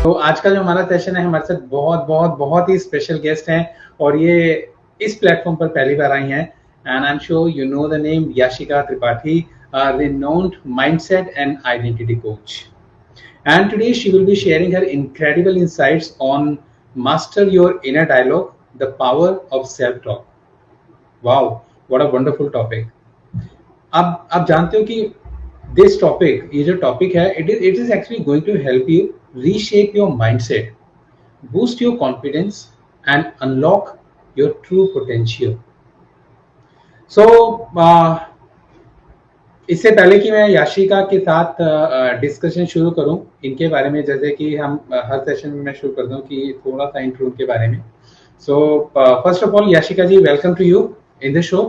तो आज का जो हमारा सेशन है, हमारे साथ बहुत बहुत बहुत ही स्पेशल गेस्ट हैं और ये इस प्लेटफॉर्म पर पहली बार आई हैं. And I am sure you know the name Yashika Tripathi, renowned mindset and identity coach. And today she will be sharing her incredible insights on master your inner dialogue, the power of self-talk. Wow, what a wonderful topic. अब आप जानते हो कि this topic, ये जो topic है, it is actually going to help you reshape your mindset, boost your confidence and unlock your true potential. So इससे पहले कि मैं याशिका के साथ डिस्कशन शुरू करूं इनके बारे में, जैसे कि हम हर सेशन में मैं शुरू करता हूं कि थोड़ा सा इंट्रो के बारे में. So first of all Yashika ji, welcome to you in the show.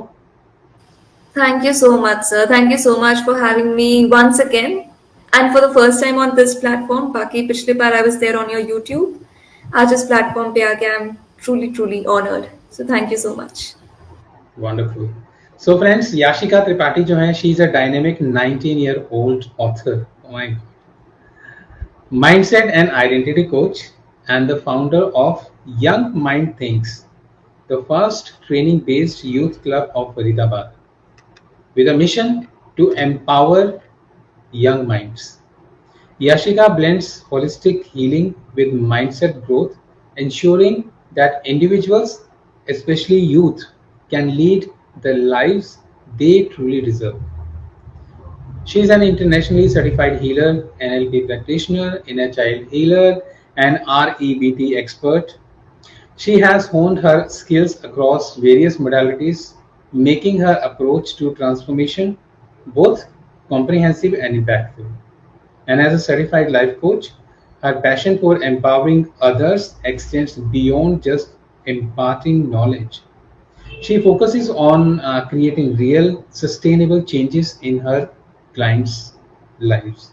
Thank you so much, sir. Thank you so much for having me once again and for the first time on this platform. बाकी पिछले बार I was there on your YouTube. आज इस platform पे आके I'm truly honored. So thank you so much. Wonderful. So friends, Yashika Tripathi जो है, she is a dynamic 19-year-old author. Oh my God. Mindset and identity coach and the founder of Young Mind Thinks, the first training-based youth club of Faridabad, with a mission to empower young minds. Yashika blends holistic healing with mindset growth, ensuring that individuals, especially youth, can lead the lives they truly deserve. She is an internationally certified healer, NLP practitioner, inner child healer, and REBT expert. She has honed her skills across various modalities, making her approach to transformation both comprehensive and impactful. And as a certified life coach, her passion for empowering others extends beyond just imparting knowledge. She focuses on creating real, sustainable changes in her clients' lives.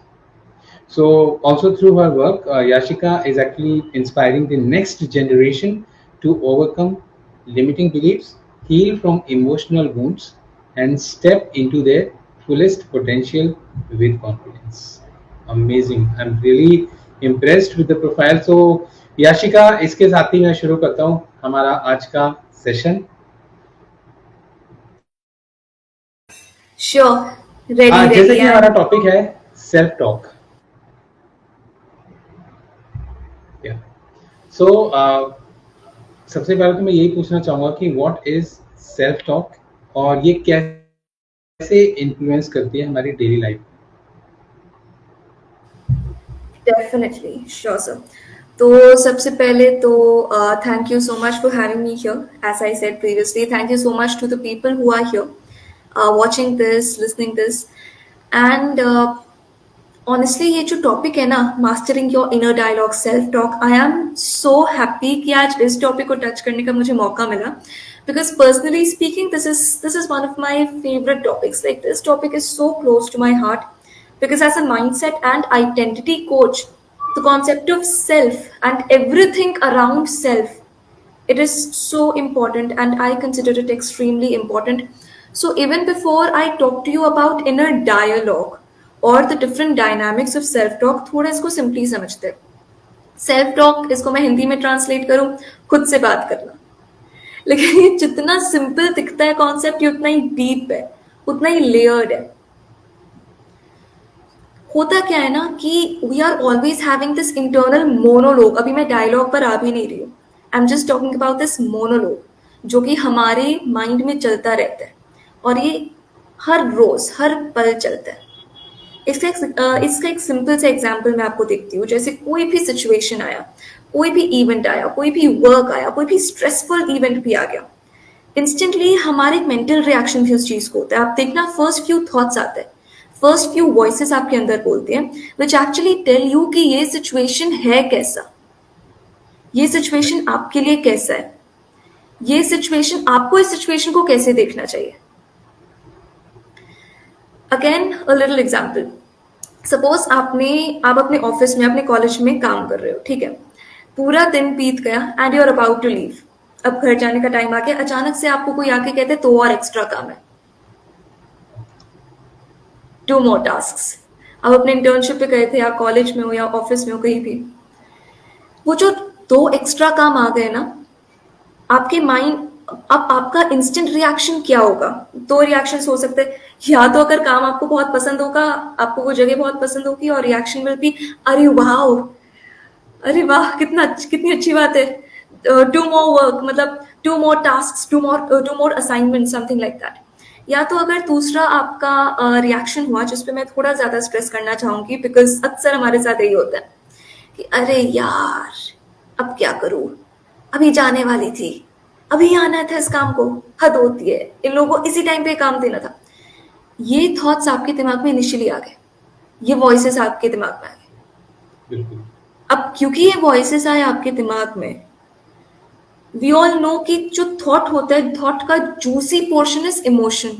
So, also through her work, Yashika is actually inspiring the next generation to overcome limiting beliefs, heal from emotional wounds, and step into their fullest potential with confidence. Amazing. I'm really impressed with the profile. So, Yashika, इसके साथ ही मैं शुरू करता हूँ हमारा आज का session. Sure. Ready. जैसे कि हमारा टॉपिक है सेल्फ टॉक. सो सबसे पहले तो मैं यही पूछना चाहूंगा कि व्हाट इज सेल्फ टॉक और ये कैसे इन्फ्लुएंस करती है हमारी daily life. Definitely. Sure, sir. तो सबसे पहले तो thank you so much for having me here. As I said previously, thank you so much to the people who are here, watching this, listening this, and honestly ये जो topic है ना, mastering your inner dialogue, self talk, I am so happy कि आज इस topic को touch करने का मुझे मौका मिला, because personally speaking this is one of my favourite topics. Like this topic is so close to my heart, because as a mindset and identity coach, the concept of self and everything around self, it is so important and I consider it extremely important. So even before I talk to you about inner dialogue और the different dynamics of self talk, थोड़ा इसको simply समझते हैं. Self talk, इसको मैं हिंदी में translate करूं, खुद से बात करना. लेकिन ये जितना सिंपल दिखता है कॉन्सेप्ट, ये उतना ही डीप है, उतना ही लेयर्ड है. होता क्या है ना कि we are always having this internal monologue. अभी मैं डायलॉग पर आ भी नहीं रही हूँ, I am just talking about this monologue, जो कि हमारे माइंड में चलता रहता है और ये हर रोज हर पल चलता है. इसका एक सिंपल सा एग्जाम्पल मैं आपको देखती हूँ. जैसे कोई भी सिचुएशन आया, कोई भी इवेंट आया, कोई भी वर्क आया, कोई भी स्ट्रेसफुल इवेंट भी आ गया, इंस्टेंटली हमारे मेंटल रिएक्शन भी उस चीज को होता है. आप देखना, फर्स्ट फ्यू थॉट्स आते हैं, फर्स्ट फ्यू वॉइसेस आपके अंदर बोलते हैं, विच एक्चुअली टेल यू कि ये सिचुएशन है कैसा, ये सिचुएशन आपके लिए कैसा है, ये सिचुएशन, आपको इस सिचुएशन को कैसे देखना चाहिए. Again a little example. Suppose आप अपने ऑफिस में, अपने कॉलेज में काम कर रहे हो, ठीक है, पूरा दिन बीत गया and you are about to leave. अब घर जाने का टाइम आ गया, अचानक से आपको कोई आके कहते तो और एक्स्ट्रा काम है, 2 more tasks. आप अपने इंटर्नशिप पे गए थे, या कॉलेज में हो या ऑफिस में हो, कहीं भी, वो जो 2 एक्स्ट्रा काम आ गए ना, आपके माइंड, अब आपका इंस्टेंट रिएक्शन क्या होगा? 2 रिएक्शंस हो सकते हैं। या तो अगर काम आपको बहुत पसंद होगा, आपको वो जगह बहुत पसंद होगी और रिएक्शन विल बी अरे वाह, अरे वाह, कितनी अच्छी बात है, डू मोर वर्क, मतलब do more task, do more assignment, something like that. या तो अगर दूसरा आपका रिएक्शन हुआ, जिसपे मैं थोड़ा ज्यादा स्ट्रेस करना चाहूंगी, बिकॉज अक्सर हमारे साथ यही होता है कि अरे यार, अब क्या करूं, अभी जाने वाली थी, अभी आना था इस काम को, हद होती है, इन लोगों को इसी टाइम पे काम देना था। ये थॉट्स आपके दिमाग में इनिशियली आ गए, ये वॉइसेस आपके दिमाग में आ गए। बिल्कुल। अब क्योंकि ये वॉइसेस आए आपके दिमाग में, वी ऑल नो कि जो थॉट होता है, थॉट का जूसी पोर्शन इज इमोशन।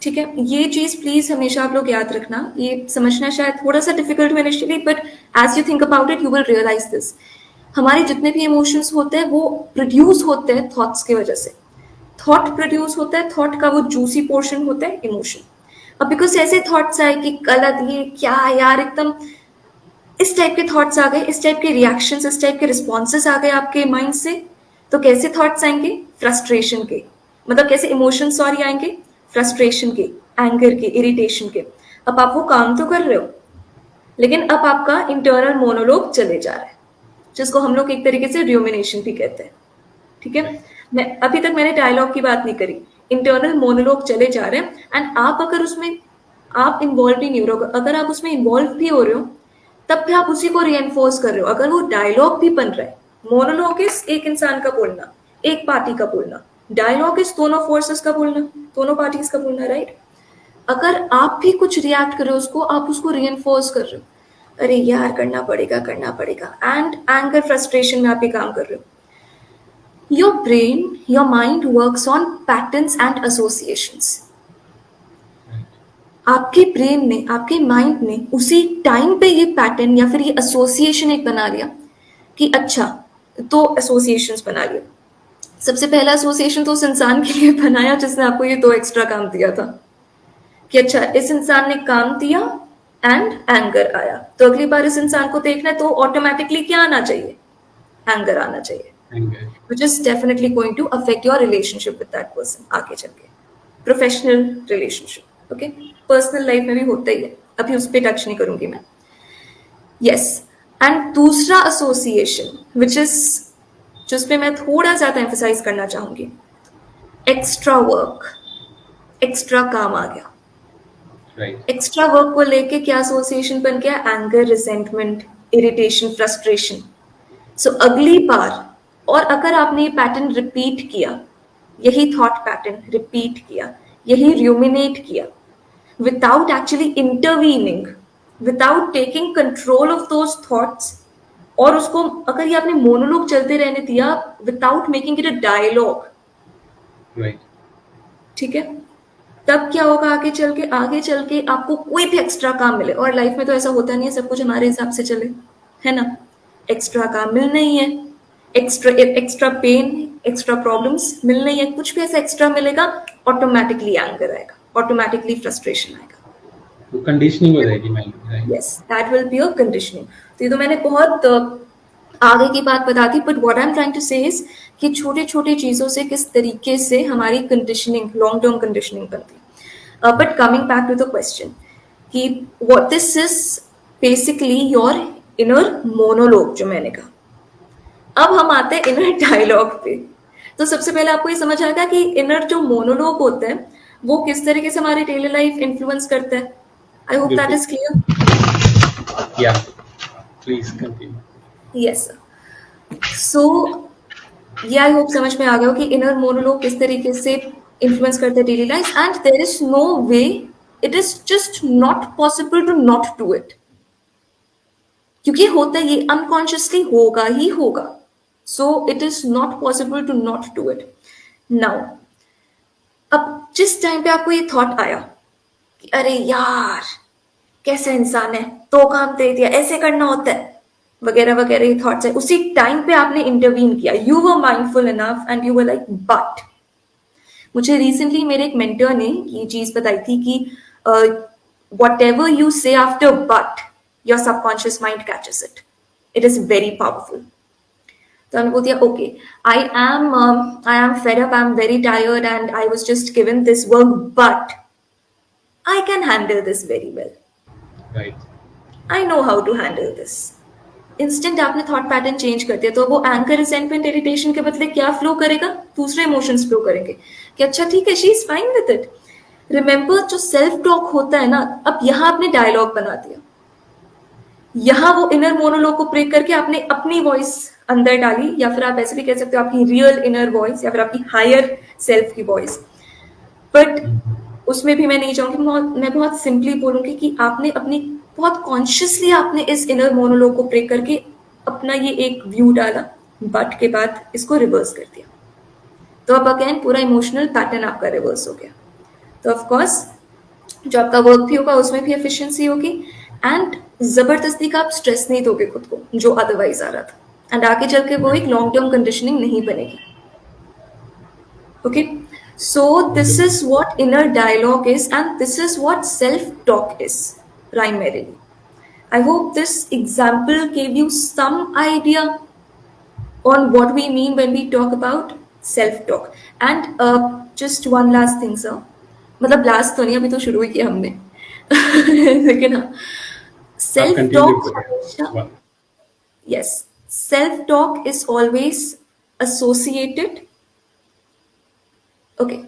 ठीक है, ये चीज प्लीज हमेशा आप लोग याद रखना। ये समझना शायद थोड़ा सा difficult initially, but as you think about it you will realise this. हमारे जितने भी इमोशंस होते हैं वो प्रोड्यूस होते हैं थॉट्स की वजह से। थॉट प्रोड्यूस होता है, थॉट का वो जूसी पोर्शन होता है इमोशन। अब बिकॉज ऐसे थॉट्स आए कि गलत, ये क्या यार, एकदम इस टाइप के थॉट्स आ गए, इस टाइप के रिएक्शंस, इस टाइप के रिस्पॉन्सेस आ गए आपके माइंड से, तो कैसे थॉट्स आएंगे? फ्रस्ट्रेशन के, मतलब कैसे इमोशंस सॉरी आएंगे? फ्रस्ट्रेशन के, एंगर के, इरिटेशन के। अब आप वो काम तो कर रहे हो, लेकिन अब आपका इंटरनल मोनोलॉग चले जा रहा है, जिसको हम लोग एक तरीके से र्यूमिनेशन भी कहते हैं। ठीक है, मैं अभी तक मैंने डायलॉग की बात नहीं करी, इंटरनल मोनोलॉग चले जा रहे हैं। एंड आप अगर उसमें, आप इन्वॉल्व ही नहीं हो रहे हो, अगर आप उसमें इन्वॉल्व भी हो रहे हो, तब भी आप उसी को रीएनफोर्स कर रहे हो। अगर वो डायलॉग भी बन रहा है, मोनोलॉग इज एक इंसान का बोलना, एक पार्टी का बोलना, डायलॉग इज दोनों फोर्सेस का बोलना, दोनों पार्टीज का बोलना, राइट? अगर आप भी कुछ रिएक्ट कर रहे हो उसको, आप उसको रीएनफोर्स कर रहे हो, अरे यार करना पड़ेगा, करना पड़ेगा, एंड एंगर फ्रस्ट्रेशन में आप ये काम कर रहे हो। Your brain, your mind works on patterns and associations. आपके ब्रेन ने, आपके माइंड ने उसी टाइम पे ये पैटर्न या फिर ये एसोसिएशन एक बना लिया कि अच्छा, तो एसोसिएशंस बना लिया। सबसे पहला एसोसिएशन तो उस इंसान के लिए बनाया जिसने आपको ये 2 एक्स्ट्रा काम दिया था, कि अच्छा इस इंसान ने काम दिया एंड एंगर आया, तो अगली बार इस इंसान को देखना है तो ऑटोमेटिकली क्या आना चाहिए? एंगर आना चाहिए, Anger. which is definitely going to affect your relationship with that person आगे चल के, professional relationship, okay, personal life में भी होता ही है, अभी उस पर टच नहीं करूंगी मैं। यस, एंड दूसरा एसोसिएशन विच इज, जिस पे मैं थोड़ा ज्यादा एम्फेसाइज करना चाहूंगी, एक्स्ट्रा वर्क, एक्स्ट्रा काम आ गया। Right. एक्स्ट्रा वर्क को लेके क्या एसोसिएशन बन गया? Anger, resentment, irritation, frustration. So अगली बार, और अगर आपने ये पैटर्न रिपीट किया, यही थॉट पैटर्न रिपीट किया, यही रूमिनेट किया, without actually intervening, without taking control of those thoughts, और उसको अगर ये आपने मोनोलॉग चलते रहने दिया without making it a dialogue, Right. ठीक है, तब क्या होगा? आगे चल के आपको कोई भी एक्स्ट्रा काम मिले, और लाइफ में तो ऐसा होता नहीं है सब कुछ हमारे हिसाब से चले, है ना? एक्स्ट्रा काम मिलना ही है, एक्स्ट्रा पेन, एक्स्ट्रा प्रॉब्लम्स मिलना ही है, कुछ भी ऐसा एक्स्ट्रा मिलेगा, ऑटोमेटिकली एंगर आएगा, ऑटोमेटिकली फ्रस्ट्रेशन आएगा। तो कंडीशनिंग हो जाएगी माइंड की, right? Yes, that will be a conditioning. तो ये तो मैंने बहुत आगे की बात बता दी, but what I am trying to say is कि छोटी छोटी चीजों से किस तरीके से हमारी कंडीशनिंग, लॉन्ग टर्म कंडीशनिंग बनती है। But coming back to the question कि what this is basically your inner monologue, जो मैंने कहा। अब हम आते हैं इनर डायलॉग पे। तो सबसे पहले आपको ये समझ आएगा कि इनर जो मोनोलॉग होते हैं वो किस तरीके से हमारी डेली लाइफ इन्फ्लुएंस करते हैं। I hope that is clear. Yeah. Please continue. Yes, so ये आई होप समझ में आ गया हो कि इनर मोनोलॉग किस तरीके से इन्फ्लुएंस करते हैं daily life, and there is no way, it is just not possible to not do it, क्योंकि होता है, ये अनकॉन्शियसली होगा ही होगा। So it is not possible to not do it. Now, अब जिस टाइम पे आपको ये थॉट आया कि अरे यार कैसा इंसान है, 2 काम दे दिया, ऐसे करना होता है, वगैरह वगैरह, ये थॉट्स है, उसी टाइम पे आपने इंटरवीन किया, you were mindful enough and you were like but. मुझे रिसेंटली मेरे एक मेंटर ने ये चीज बताई थी कि वट एवर यू से after but, your subconscious mind catches it. It is very powerful. तो हमने बोल दिया okay, I am fed up, I am very tired and I was just given this work, but I can handle this very well, Right. I know how to handle this. Instant आपने thought pattern change कर दिया, तो वो anchor resentment irritation के बदले क्या flow करेगा? दूसरे इमोशंस फ्लो करेंगे कि अच्छा ठीक है, she is fine with it. Remember, जो सेल्फ टॉक होता है ना, अब यहाँ आपने डायलॉग बना दिया, यहाँ वो इनर मोनोलॉग को ब्रेक करके आपने अपनी वॉइस अंदर डाली, या फिर आप ऐसे भी कह सकते हो आपकी रियल इनर वॉइस, या फिर आपकी हायर सेल्फ की वॉइस. बट उसमें भी मैं नहीं चाहूंगी, मैं बहुत सिंपली बोलूंगी कि आपने अपनी बहुत कॉन्शियसली आपने इस इनर मोनोलॉग को ब्रेक करके अपना ये एक व्यू डाला, बट के बाद इसको रिवर्स कर दिया. तो अब अगेन पूरा इमोशनल पैटर्न आपका रिवर्स हो गया. तो ऑफकोर्स जो आपका वर्क भी होगा उसमें भी एफिशिएंसी होगी, एंड जबरदस्ती का आप स्ट्रेस नहीं दोगे खुद को जो अदरवाइज आ रहा था, एंड आगे चल के वो एक लॉन्ग टर्म कंडीशनिंग नहीं बनेगी. Okay, so this is what inner dialogue is, and this is what self talk is primarily. I hope this example gave you some idea on what we mean when we talk about self talk. And just one last thing sir, मतलब last तो नहीं, अभी तो शुरू ही किया हमने लेकिन हाँ, self talk, yes, self talk is always associated. Okay.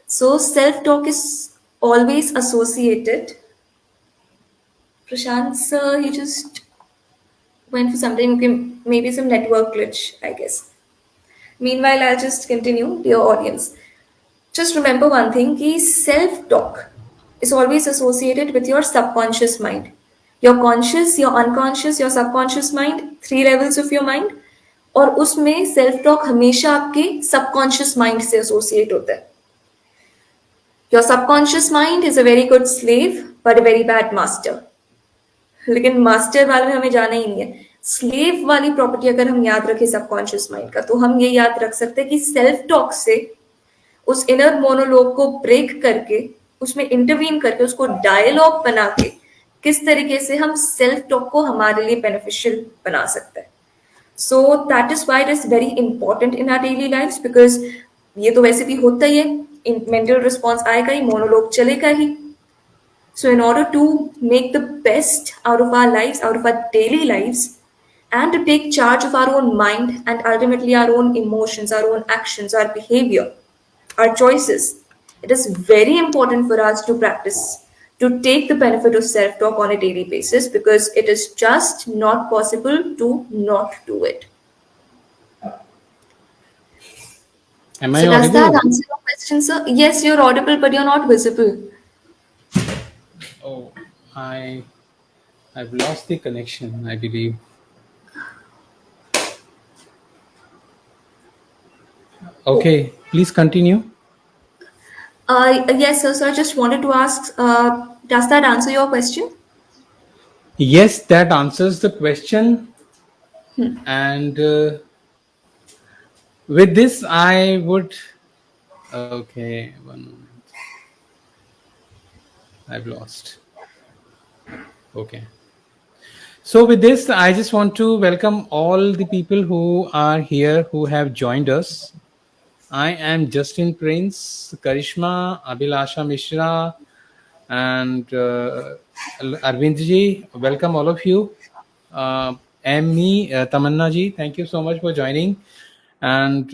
So self-talk is always associated. Prashant sir, he just went for something. Okay, maybe some network glitch, I guess. Meanwhile, I'll just continue, dear audience. Just remember one thing: कि self-talk is always associated with your subconscious mind. Your conscious, your unconscious, your subconscious mind, 3 levels of your mind. और उसमें self talk हमेशा आपके subconscious mind से associate होता है. Your subconscious mind is a very good slave but a very bad master. लेकिन master वाले में हमें जाना ही नहीं है. स्लेव वाली प्रॉपर्टी अगर हम याद रखें सबकॉन्शियस माइंड का, तो हम ये याद रख सकते हैं कि सेल्फ टॉक से उस इनर मोनोलॉग को ब्रेक करके, उसमें इंटरवीन करके, उसको डायलॉग बना के किस तरीके से हम सेल्फ टॉक को हमारे लिए बेनिफिशियल बना सकते हैं. So that is why it is very important in our daily lives, because ये तो वैसे भी होता ही है, mental response आएगा ही, monologue चलेगा ही. So in order to make the best out of our lives, out of our daily lives, and to take charge of our own mind and ultimately our own emotions, our own actions, our behavior, our choices, it is very important for us to practice, to take the benefit of self-talk on a daily basis, because it is just not possible to not do it. Am I So does audible? that answer your question, sir? Yes, you're audible, but you're not visible. Oh, I've lost the connection, I believe. Okay, please continue. Yes, sir. So I just wanted to ask, does that answer your question? Yes, that answers the question. And with this, I would. Okay, one moment. I've lost. Okay. So with this, I just want to welcome all the people who are here, who have joined us. I am Justin Prince, Karishma, Abhilasha Mishra, and Arvind ji. Welcome all of you. And me, Tamanna ji. Thank you so much for joining. And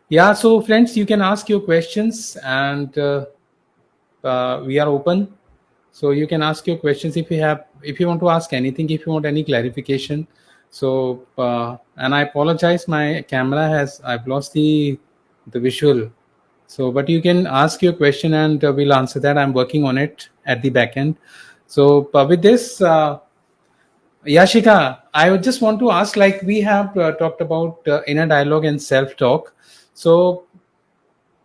yeah, so friends, you can ask your questions, and we are open. So you can ask your questions if you want to ask anything, if you want any clarification. So and I apologize, my camera I've lost the visual. So but you can ask your question and we'll answer that. I'm working on it at the back end. So with this, Yashika, I would just want to ask, like we have talked about inner dialogue and self-talk. So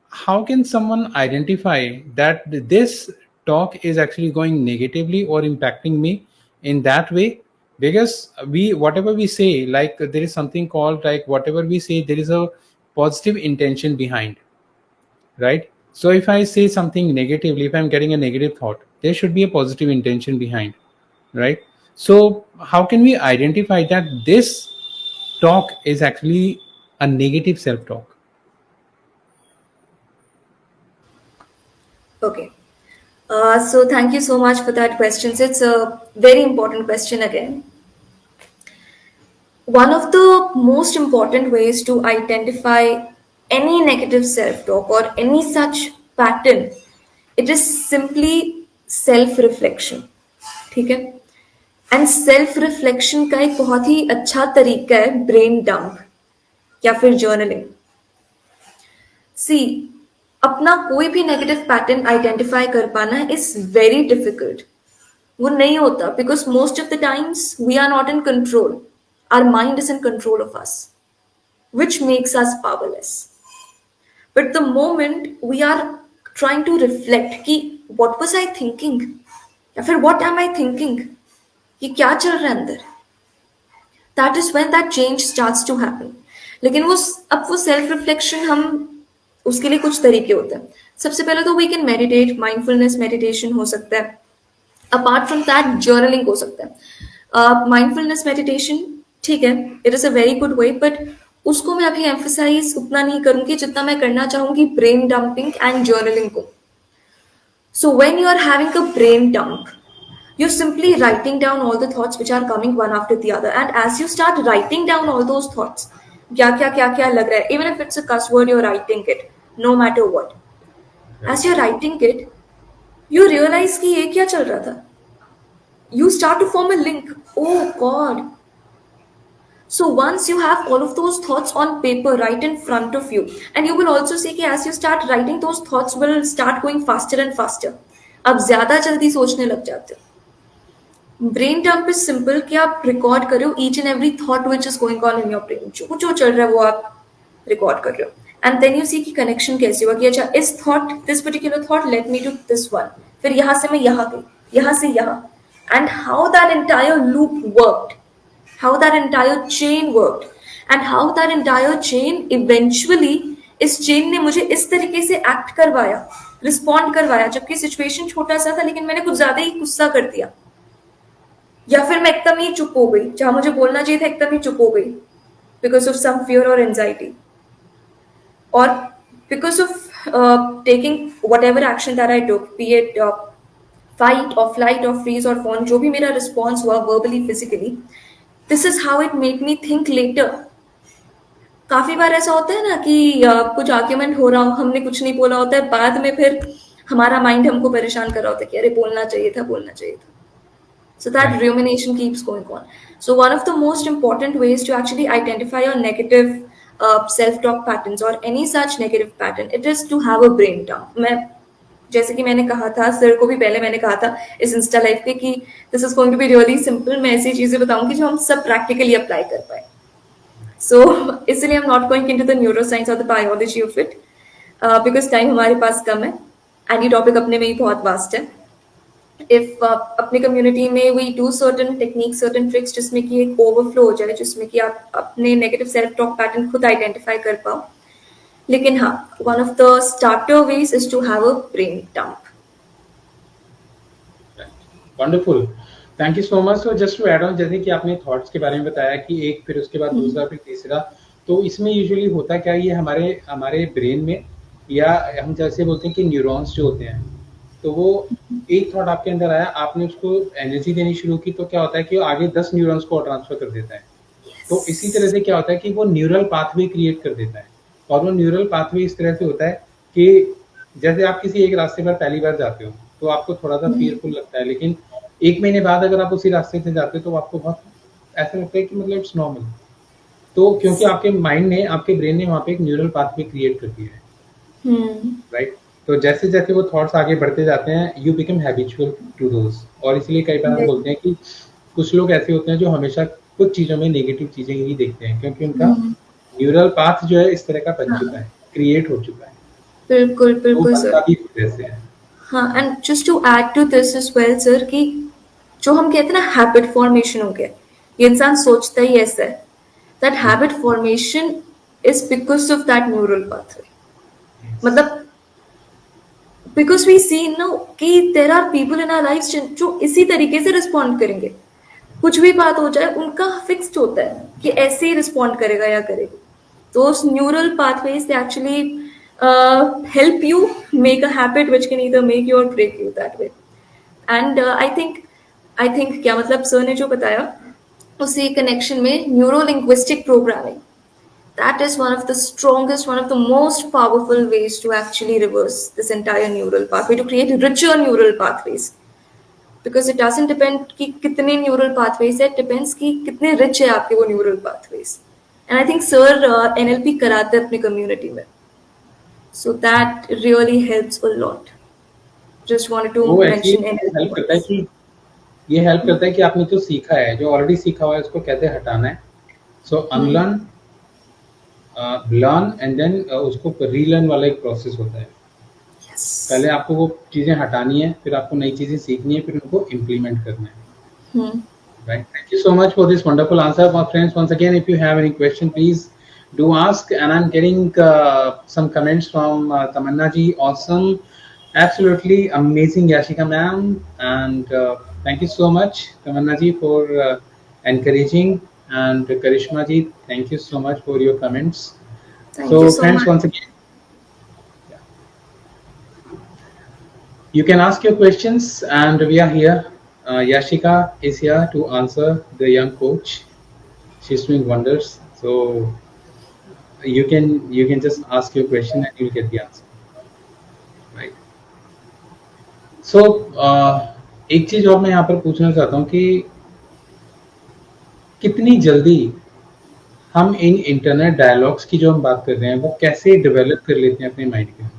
how can someone identify that this talk is actually going negatively or impacting me in that way? Because whatever we say, like there is something called, like whatever we say, there is a positive intention behind, right? So if I say something negatively, if I'm getting a negative thought, there should be a positive intention behind, right? So how can we identify that this talk is actually a negative self talk? Okay. So thank you so much for that question. So it's a very important question again. One of the most important ways to identify any negative self-talk or any such pattern, it is simply self-reflection. ठीक है? And self reflection का एक बहुत ही अच्छा तरीका है brain dump या फिर जर्नलिंग. सी, अपना कोई भी नेगेटिव पैटर्न आइडेंटिफाई कर पाना इज वेरी डिफिकल्ट. वो नहीं होता because most of the times we are not in control. Our mind is in control of us, which makes us powerless. But the moment we are trying to reflect कि what was I thinking या फिर what am I thinking, ये क्या चल रहा है अंदर, that is when that change starts to happen. लेकिन वो सेल्फ रिफ्लेक्शन हम उसके लिए कुछ तरीके होते हैं. सबसे पहले तो we can meditate, mindfulness meditation हो सकता है. अपार्ट फ्रॉम दैट जर्नलिंग हो सकता है. माइंडफुलनेस मेडिटेशन ठीक है, it is a very good way, but उसको मैं अभी एम्फसाइज उतना नहीं करूंगी जितना मैं करना चाहूंगी ब्रेन डंपिंग एंड जर्नलिंग को. So when you are having a brain dump, you're simply writing down all the thoughts which are coming one after the other, and as you start writing down all those thoughts, क्या लग रहा है, even if it's a cuss word, you're writing it, no matter what. As you're writing it, you realize कि ये क्या चल रहा था. You start to form a link. Oh God. So once you have all of those thoughts on paper right in front of you, and you will also see कि as you start writing, those thoughts will start going faster and faster. अब ज्यादा जल्दी सोचने लग जाते हो. Brain dump is simple कि आप रिकॉर्ड कर रहे हो each and every thought which is going on in your brain. जो चल रहा है वो आप रिकॉर्ड कर रहे हो, एंड देन यू सी कि कनेक्शन कैसे हुआ कि अच्छा इस thought, this particular thought let me to this one, फिर यहाँ से मैं यहाँ गई, यहाँ से यहाँ, and how that entire loop worked, how that entire chain worked, and how that entire chain eventually, इस चेन ने मुझे इस तरीके से एक्ट करवाया, रिस्पॉन्ड करवाया, जबकि सिचुएशन छोटा सा था लेकिन मैंने कुछ ज्यादा ही गुस्सा कर दिया, या फिर मैं एकदम ही चुप हो गई, जहां मुझे बोलना चाहिए था एकदम ही चुप हो गई बिकॉज ऑफ सम फियर और एंजाइटी, और because of taking whatever action that I took, be it fight और फ्लाइट और फ्रीज और फोन, जो भी मेरा रिस्पॉन्स हुआ verbally physically, this is how it made me think later. काफी बार ऐसा होता है ना कि कुछ आर्ग्यूमेंट हो रहा हो, हमने कुछ नहीं बोला होता है, बाद में फिर हमारा माइंड हमको परेशान कर रहा होता है कि अरे बोलना चाहिए था, बोलना चाहिए था. So that rumination keeps going on. So one of the most important ways to actually identify your negative self-talk patterns or any such negative pattern, it is to have a brain dump. मैं जैसे कि मैंने कहा था, sir को भी पहले मैंने कहा था इस इंस्टा लाइव पे कि this is going to be really simple. मैं ऐसी चीजें बताऊंगी जो हम सब प्रैक्टिकली अप्लाई कर पाए. सो इसलिए I am not going into the neuroscience और the biology of it because time हमारे पास कम है एंड ये टॉपिक अपने में ही बहुत वास्ट है. इफ अपनी कम्युनिटी में we do certain techniques, certain tricks जिसमें कि एक ओवरफ्लो हो जाए, जिसमें कि आप अपने नेगेटिव सेल्फ टॉक पैटर्न खुद आइडेंटिफाई कर पाओ. लेकिन हाँ, one of the starter ways is to have a brain dump. Wonderful, thank you so much. So just to add on, जैसे कि आपने थॉट्स के बारे में बताया कि एक, फिर उसके बाद दूसरा, फिर तीसरा, तो इसमें यूजुअली होता क्या है, ये हमारे ब्रेन में, या हम जैसे बोलते हैं कि न्यूरॉन्स जो होते हैं, तो वो एक थॉट आपके अंदर आया, आपने उसको एनर्जी देनी शुरू की, तो क्या होता है कि वो आगे 10 न्यूरॉन्स को ट्रांसफर कर देता है. तो इसी तरह से क्या होता है कि वो न्यूरल पाथवे क्रिएट कर देता है. और वो न्यूरल पाथवे इस तरह से होता है कि जैसे आप किसी एक रास्ते पर पहली बार जाते हो तो आपको थोड़ा सा फियरफुल लगता है, लेकिन 1 महीने बाद अगर आप उसी रास्ते से जाते हो तो आपको बहुत ऐसा लगता है कि मतलब इट्स नॉर्मल. तो क्योंकि आपके माइंड ने, आपके ब्रेन ने वहाँ पे एक न्यूरल पाथवे क्रिएट कर दिया है, राइट. तो जैसे जैसे वो थॉट्स आगे बढ़ते जाते हैं, you become habitual to those. और इसलिए कई बार हम बोलते हैं कि कुछ लोग ऐसे होते हैं जो हमेशा कुछ चीजों में नेगेटिव चीजें ही देखते हैं, क्योंकि उनका न्यूरल पाथ जो है इस तरह का बन चुका है, क्रिएट हो चुका है. बिल्कुल बिल्कुल सर. जैसे है. हाँ, and just to add to this as well sir, कि जो हम कहते हैं ना हैबिट फॉर्मेशन हो गया, ये इंसान सोचता ही ऐसा है, that habit formation is because of that neural pathway. मतलब because we see now कि there are people in our lives जो इसी तरीके से रिस्पॉन्ड करेंगे. कुछ भी बात हो जाए उनका फिक्स्ड होता है कि ऐसे ही रिस्पॉन्ड करेगा या करेगी. Those neural pathways, they actually help you make a habit which can either make you or break you that way. And I think क्या मतलब सर ने जो बताया उसी कनेक्शन में neuro linguistic programming, that is one of the strongest, one of the most powerful ways to actually reverse this entire neural pathway, to create richer neural pathways. Because it doesn't depend कि कितने neural pathways है, it depends कि कितने rich है आपके वो neural pathways. And I think sir NLP कराते हैं अपनी community में, so that really helps a lot. Just wanted to वो एक्चुअली mention हेल्प NLP करता है once. कि ये हेल्प करता है कि आपने जो सीखा है, जो ऑलरेडी सीखा हुआ है, उसको कैसे हटाना है. सो अनलर्न, लर्न एंड देन उसको रीलर्न वाला एक प्रोसेस होता है. Yes. पहले आपको वो चीजें हटानी है, फिर आपको नई चीजें सीखनी है, फिर उनको इम्प्लीमेंट करना है. Right. Thank you so much for this wonderful answer, my friends. Once again, if you have any question, please do ask. And I'm getting some comments from Tamanna ji. Awesome, absolutely amazing, Yashika ma'am. And thank you so much, Tamanna ji, for encouraging. And Karishma ji, thank you so much for your comments. Thank So, you so friends, much. once again, you can ask your questions, and we are here. Yashika is here to answer the young coach. She's doing wonders. So you can just ask your question and you'll get the answer. Right. So एक चीज और मैं यहाँ पर पूछना चाहता हूँ कि कितनी जल्दी हम इन इंटरनेट डायलॉग्स की जो हम बात कर रहे हैं वो कैसे डेवलप कर लेते हैं अपने माइंड के अंदर.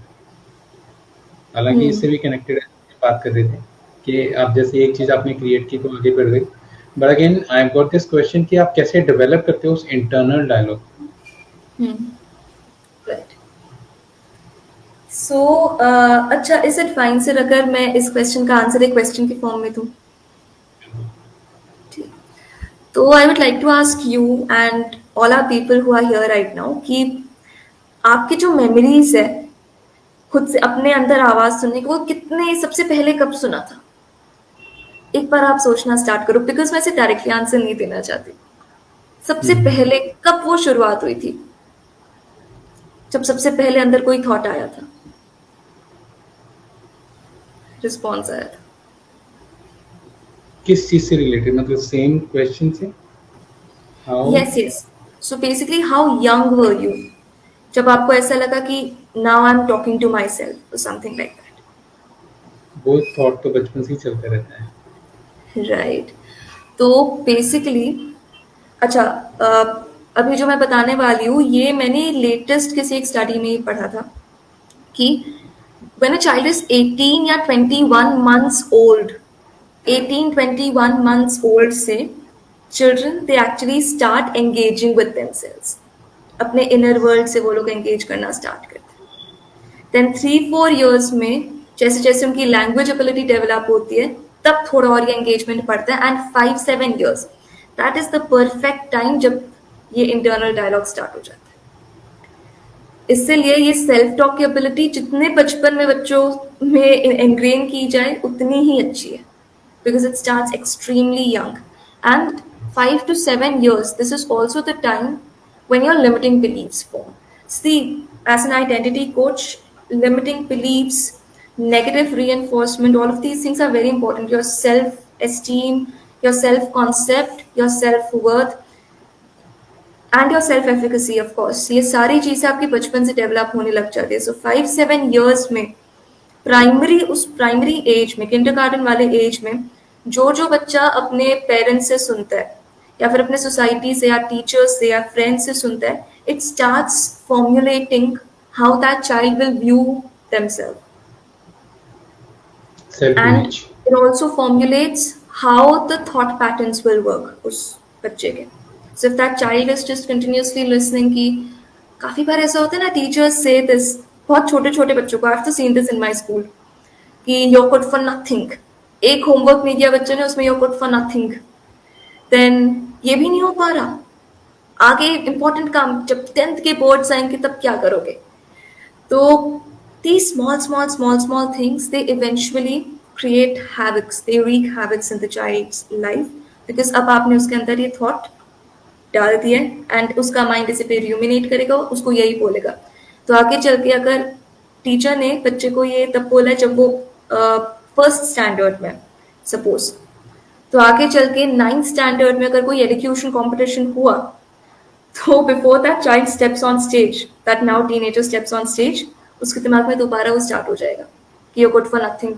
हालांकि इससे भी कनेक्टेड बात कर रहे थे कि आप जैसे एक चीज आपने क्रिएट की तो आगे बढ़ गई. But again I got this question कि आप कैसे डेवलप करते हो उस इंटरनल डायलॉग. Right. So अच्छा, is it fine sir अगर मैं इस क्वेश्चन का आंसर एक क्वेश्चन के फॉर्म में दूं? ठीक. तो I would like to ask you and all our people who are here right now कि आपकी जो मेमोरीज है खुद से अपने अंदर आवाज सुनने की, वो कितने सबसे पहले कब सुना था? एक बार आप सोचना स्टार्ट करो, बिकॉज मैं इसे डायरेक्टली आंसर नहीं देना चाहती. सबसे पहले कब वो शुरुआत हुई थी, जब सबसे पहले अंदर कोई थॉट आया था, रिस्पॉन्स आया था? किस चीज से रिलेटेड, मतलब सेम क्वेश्चन से? Yes yes. So basically how young were you जब आपको ऐसा लगा कि now I am talking to myself, something like that? वो थॉट तो बचपन से ही चलता रहता है. राइट. तो बेसिकली अच्छा, अभी जो मैं बताने वाली हूँ ये मैंने लेटेस्ट किसी एक स्टडी में ही पढ़ा था कि when a child is 18 या 21 months old, 18-21 months old से children they actually start engaging with themselves. अपने inner world से वो लोग engage करना start करते हैं. Then 3-4 years में जैसे जैसे उनकी language ability develop होती है तब थोड़ा और ये engagement बढ़ता है. And 5-7 years, that is the perfect time जब ये internal dialogue start हो जाता है. इसलिए ये सेल्फ टॉक की एबिलिटी जितने बचपन में बच्चों में एनग्रेन की जाए उतनी ही अच्छी है, because it starts extremely young. And 5 to 7 years, this is also the time when your limiting beliefs form. See, as an identity coach, limiting beliefs, negative reinforcement, all of these things are very important. Your self-esteem, your self-concept, your self-worth, and your self efficacy of course, ये सारी चीजें आपकी बचपन से develop होने लग जाती है. सो 5-7 years में उस प्राइमरी एज में, किंडरगार्टन वाले एज में जो बच्चा अपने पेरेंट्स से सुनता है या फिर अपने सोसाइटी से या टीचर्स से या फ्रेंड्स से सुनता है, it starts formulating how that child will view themselves. And it also formulates how the thought patterns will work उस बच्चे के. So if that child is just continuously listening कि काफी बार ऐसा होता है ना, teachers say this बहुत छोटे छोटे बच्चों को, I have to seen this in my school कि you're good for nothing. एक होमवर्क नहीं दिया बच्चों ने, उसमें you're good for nothing. Then ये भी नहीं हो पा रहा, आगे इम्पोर्टेंट काम, जब 10th के बोर्ड्स आएंगे तब क्या करोगे? तो these small things, they eventually create havocs, they wreak havocs in the child's life because अब आपने उसके अंदर ये थॉट डाल दिया एंड उसका माइंड इसे पे र्यूमिनेट करेगा, उसको यही बोलेगा। तो आगे चल के अगर टीचर ने बच्चे को ये तब बोला जब वो फर्स्ट स्टैंडर्ड में सपोज, तो आगे चल के 9th स्टैंडर्ड में अगर कोई एलिक्यूशन कॉम्पिटिशन हुआ, तो before that child steps on stage, that now teenager steps on stage, उसके दिमाग में दोबारा वो स्टार्ट हो जाएगा कि यू गुड फॉर नथिंग,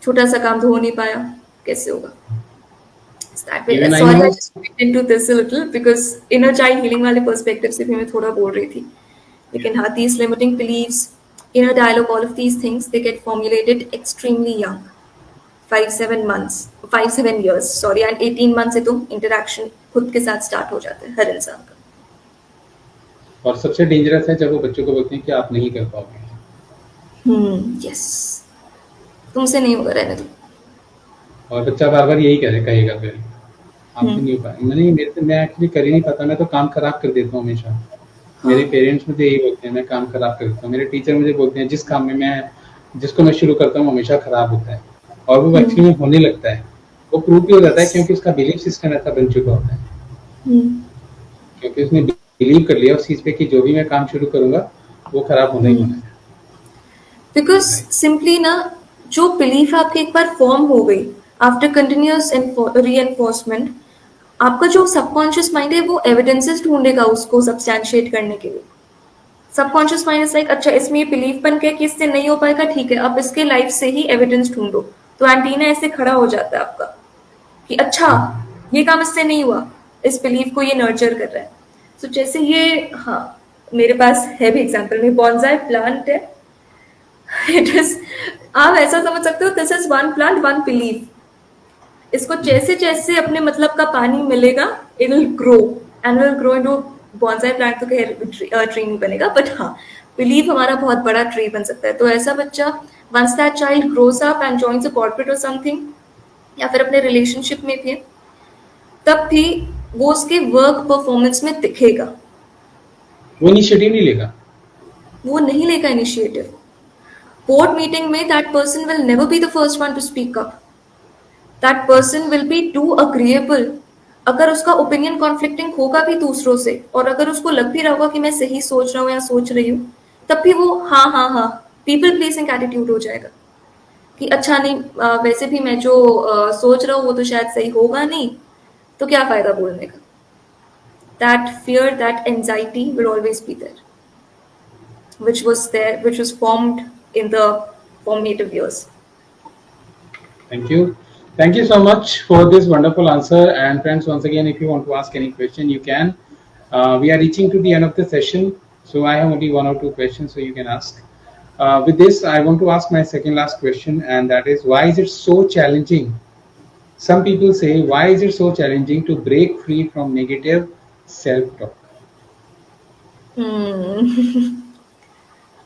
छोटा सा काम तो हो नहीं पाया, कैसे होगा। Even I sorry know. I just went into this a little because inner child healing वाले पर्सपेक्टिव से भी मैं थोड़ा बोल रही थी। लेकिन हाँ, these limiting beliefs, inner dialogue, all of these things, they get formulated extremely young, 5-7 months, 5-7 years, sorry, and 18 months से तो interaction खुद के साथ स्टार्ट हो जाता है हर इंसान का। और सबसे डेंजरस है जब वो बच्चों को बोलते हैं कि आप नहीं कर पाओगे। यस, तुमसे नहीं होगा, रहने दो। और बच्चा बार बार यही कहेगा फिर आपसे नहीं हो पाएगा। मैं एक्चुअली कर ही नहीं पाता, मैं तो काम खराब कर देता हूँ हमेशा। मेरे पेरेंट्स मुझे यही बोलते हैं, मैं काम खराब कर देता हूँ। मेरे टीचर मुझे बोलते हैं जिस काम में जिसको मैं शुरू करता हूँ हमेशा खराब होता है, और वो एक्चुअली में होने लगता है। वो प्रूव भी हो जाता है क्योंकि उसका बिलीफ सिस्टम ऐसा बन चुका होता है, क्योंकि उसने बिलीव कर लिया उस चीज पे कि जो भी मैं काम शुरू करूंगा वो खराब होना ही होना है। बिकॉज सिंपली ना, जो बिलीफ आपकी एक बार फॉर्म हो गई आफ्टर कंटिन्यूअस रीएनफोर्समेंट, आपका जो सबकॉन्शियस माइंड है वो एविडेंसेस ढूंढेगा उसको सब्सटैंशिएट करने के लिए। सबकॉन्शियस माइंड इज लाइक, अच्छा इसमें ये बिलीफ बन गया कि इससे नहीं हो पाएगा, ठीक है, अब इसके लाइफ से ही एविडेंस ढूंढो। तो एंटीना ऐसे खड़ा हो जाता है आपका कि अच्छा ये काम इससे नहीं हुआ, इस बिलीफ को ये नर्चर कर रहा है। तो जैसे ये, हाँ मेरे पास है भी एग्जाम्पल में, बॉन्जाई प्लांट है। इट इज, आप ऐसा समझ सकते हो, this is one plant one belief. इसको जैसे जैसे अपने मतलब का पानी मिलेगा, it will grow and will grow into bonsai plant. तो ट्री नहीं बनेगा, बट हाँ बिलीव हमारा बहुत बड़ा ट्री बन सकता है। तो ऐसा बच्चा, once that child grows up and joins a corporate और समथिंग, या फिर अपने रिलेशनशिप में भी, तब भी वो उसके वर्क परफॉर्मेंस में दिखेगा। वो इनिशिएटिव नहीं लेगा, वो नहीं लेगा इनिशिएटिव। बोर्ड मीटिंग में that person will never be the first one to speak up, that person will be too agreeable. अगर उसका ओपिनियन कॉन्फ्लिक्टिंग होगा भी दूसरों से, और अगर उसको लग भी रहा होगा कि मैं सही सोच रहा हूँ या सोच रही हूँ, तब भी वो हाँ हाँ हाँ पीपल प्लीजिंग एटीट्यूड हो जाएगा कि अच्छा नहीं, वैसे भी मैं जो सोच रहा हूँ वो तो शायद सही होगा नहीं, तो क्या फायदा बोलने का। That fear, that anxiety will always be there, which was formed in the formative years. Thank you. Thank you so much for this wonderful answer. And friends, once again, if you want to ask any question, you can. We are reaching to the end of the session, so I have only one or two questions, so you can ask. With this, I want to ask my second last question, and that is, why is it so challenging? Some people say, why is it so challenging to break free from negative self-talk?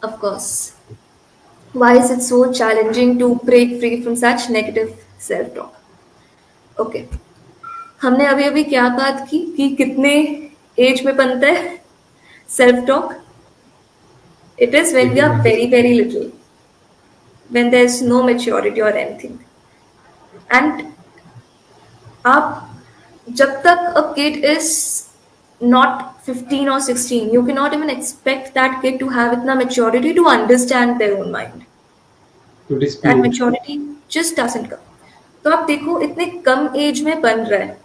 Of course. Why is it so challenging to break free from such negative self-talk? Okay. हमने अभी अभी क्या बात की कि कितने as में बनता है self talk? It is when we are very very little, when there is no maturity or anything. And आप जब तक a kid is not 15 or 16, you cannot even expect that kid to have इतना maturity to understand their own mind. To That dispute. maturity just doesn't come. तो आप देखो इतने कम as में बन रहा है,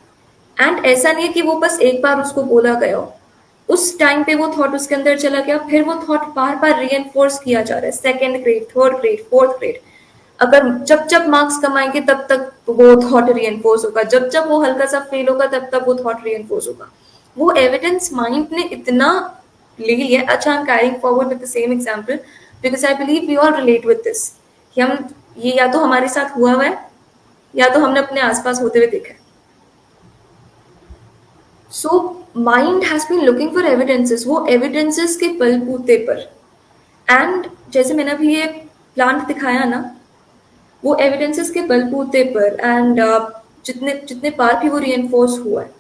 एंड ऐसा नहीं है कि वो बस एक बार उसको बोला गया हो, उस टाइम पे वो थॉट उसके अंदर चला गया, फिर वो थॉट बार बार रीएनफोर्स किया जा रहा है, second grade, third grade, fourth grade. अगर जब जब मार्क्स कमाएंगे तब तक वो थॉट रीएनफोर्स होगा, जब जब वो हल्का सा फेल होगा तब तक वो थॉट रीएनफोर्स होगा। वो एविडेंस माइंड ने इतना ले लिया। अच्छा, I am carrying forward with the same example because I believe we all relate with this, कि हम ये या तो हमारे साथ हुआ है या तो हमने अपने आसपास होते हुए देखा है। So mind has been looking for evidences, वो एविडेंसेस के बलबूते पर, एंड जैसे मैंने अभी ये प्लांट दिखाया ना, वो एविडेंसेस के बलबूते पर, एंड जितने जितने बार भी वो रीएनफोर्स हुआ है,